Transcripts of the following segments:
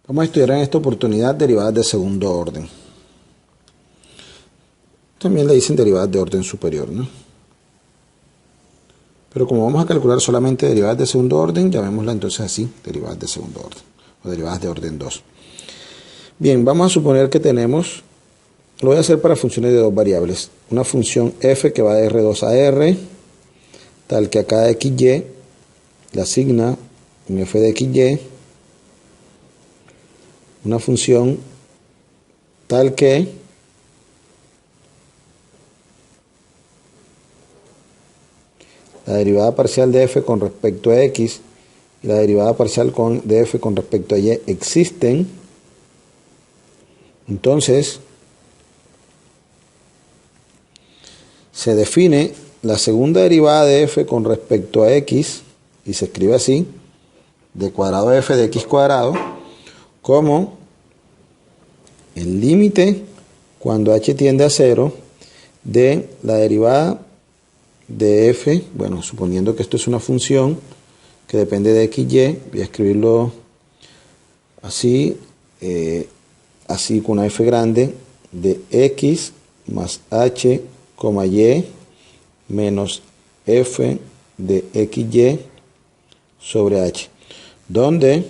Vamos a estudiar en esta oportunidad derivadas de segundo orden. También le dicen derivadas de orden superior, ¿no? Pero como vamos a calcular solamente derivadas de segundo orden, llamémosla entonces así, derivadas de segundo orden, o derivadas de orden 2. Bien, vamos a suponer que tenemos, lo voy a hacer para funciones de dos variables, una función f que va de R2 a R, tal que a cada xy le asigna un f de xy, una función tal que la derivada parcial de f con respecto a x y la derivada parcial de f con respecto a y existen. Entonces se define la segunda derivada de f con respecto a x y se escribe así, d cuadrado f de x cuadrado, como el límite cuando h tiende a 0 de la derivada de f, bueno, suponiendo que esto es una función que depende de xy, voy a escribirlo así, así con una f grande, de x más h, y menos f de xy sobre h, donde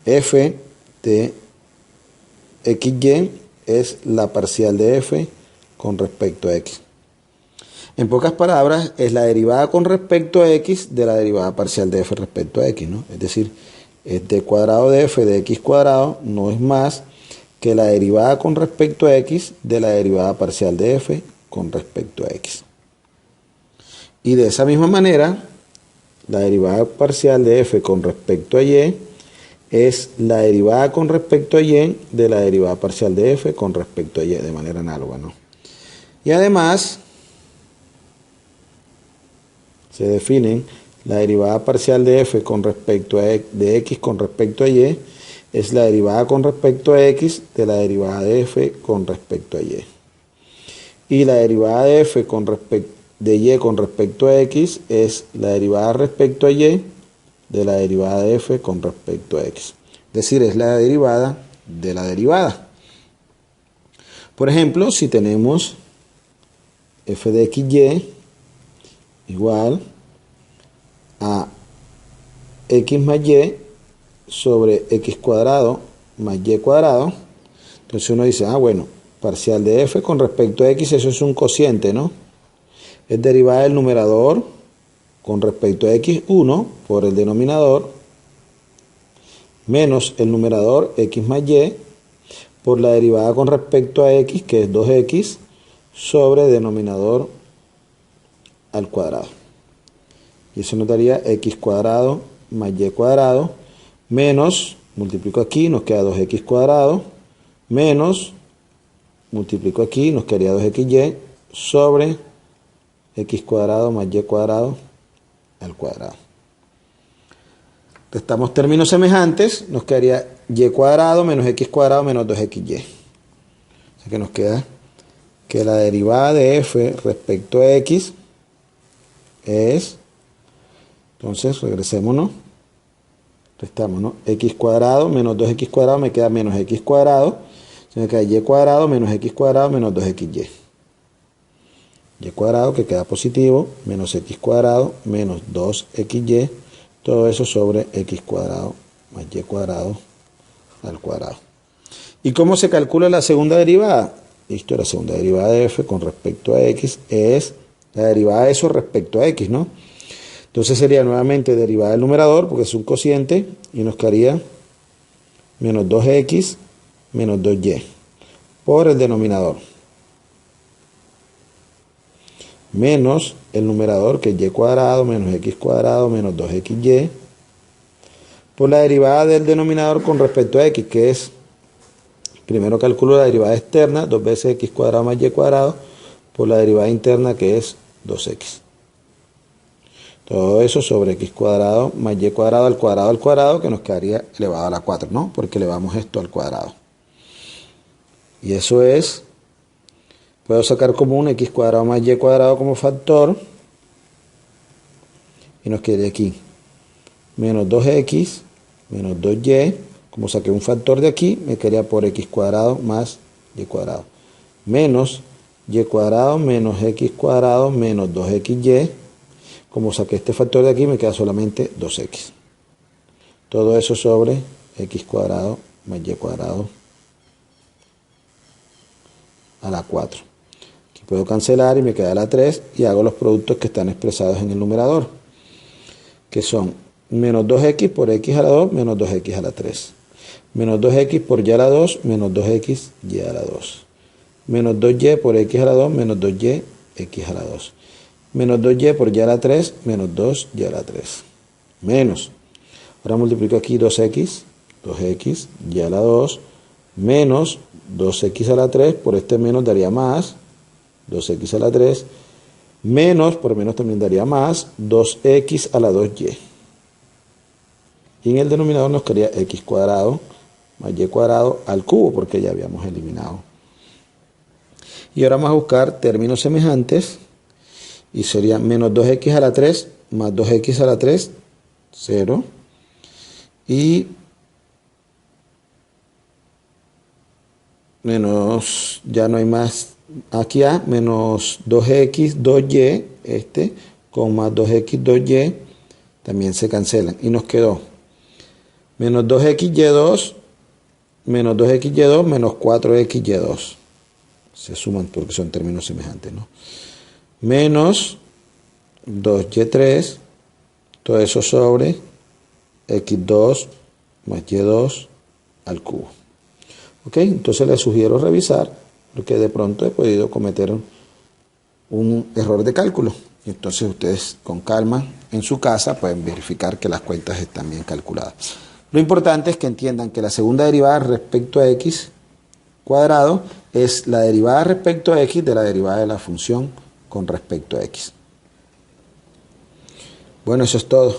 f de xy es la parcial de f con respecto a x. En pocas palabras, es la derivada con respecto a x de la derivada parcial de f respecto a x, ¿no? Es decir, es d cuadrado de f de x cuadrado no es más que la derivada con respecto a x de la derivada parcial de f con respecto a x. Y de esa misma manera, la derivada parcial de f con respecto a y es la derivada con respecto a y de la derivada parcial de f con respecto a y, de manera análoga, ¿no? Y además se definen la derivada parcial de f con respecto a de x con respecto a y es la derivada con respecto a x de la derivada de f con respecto a y. Y la derivada de f de y con respecto a x es la derivada respecto a y de la derivada de f con respecto a x. Es decir, es la derivada de la derivada. Por ejemplo, si tenemos f de xy igual a x más y sobre x cuadrado más y cuadrado, entonces uno dice, bueno, parcial de f con respecto a x, eso es un cociente, ¿no? Es derivada del numerador con respecto a x1 por el denominador menos el numerador x más y por la derivada con respecto a x, que es 2x, sobre denominador al cuadrado. Y eso nos daría x cuadrado más y cuadrado menos, multiplico aquí, nos queda 2x cuadrado, menos, multiplico aquí, nos quedaría 2xy sobre x cuadrado más y cuadrado al cuadrado. Restamos términos semejantes, nos quedaría y cuadrado menos x cuadrado menos 2xy. O sea que nos queda que la derivada de f respecto a x es, entonces regresémonos, restamos, ¿no? X cuadrado menos 2x cuadrado me queda menos x cuadrado, se me queda y cuadrado menos x cuadrado menos 2xy. Y cuadrado que queda positivo, menos x cuadrado menos 2xy, todo eso sobre x cuadrado más y cuadrado al cuadrado. ¿Y cómo se calcula la segunda derivada? Listo, la segunda derivada de f con respecto a x es la derivada de eso respecto a x, ¿no? Entonces sería nuevamente derivada del numerador, porque es un cociente, y nos quedaría menos 2x menos 2y por el denominador, menos el numerador, que es y cuadrado menos x cuadrado menos 2xy, por la derivada del denominador con respecto a x, que es, primero calculo la derivada externa, 2 veces x cuadrado más y cuadrado, por la derivada interna, que es 2x. Todo eso sobre x cuadrado más y cuadrado al cuadrado, que nos quedaría elevado a la 4, ¿no? Porque elevamos esto al cuadrado. Y eso es, puedo sacar común x cuadrado más y cuadrado como factor, y nos quedaría aquí menos 2x menos 2y. Como saqué un factor de aquí, me quedaría por x cuadrado más y cuadrado. Menos y cuadrado menos x cuadrado menos 2xy. Como saqué este factor de aquí, me queda solamente 2x. Todo eso sobre x cuadrado más y cuadrado a la 4. Aquí puedo cancelar y me queda la 3 y hago los productos que están expresados en el numerador, que son menos 2x por x a la 2 menos 2x a la 3. Menos 2x por y a la 2 menos 2x y a la 2. Menos 2y por x a la 2 menos 2y x a la 2. Menos 2y por y a la 3 menos 2y a la 3. Menos. Ahora multiplico aquí 2x y a la 2 menos 2x a la 3, por este menos daría más, 2x a la 3, menos, por menos también daría más, 2x a la 2y. Y en el denominador nos quedaría x cuadrado más y cuadrado al cubo, porque ya habíamos eliminado. Y ahora vamos a buscar términos semejantes, y sería menos 2x a la 3 más 2x a la 3, 0. Y menos, ya no hay más aquí a, menos 2x, 2y, con más 2x, 2y, también se cancelan. Y nos quedó menos 2xy2, menos 2xy2, menos 4xy2. Se suman porque son términos semejantes, ¿no? Menos 2y3, todo eso sobre x2 más y2 al cubo. ¿Ok? Entonces les sugiero revisar, porque de pronto he podido cometer un error de cálculo. Entonces ustedes con calma en su casa pueden verificar que las cuentas están bien calculadas. Lo importante es que entiendan que la segunda derivada respecto a x cuadrado es la derivada respecto a x de la derivada de la función con respecto a x. Bueno, eso es todo.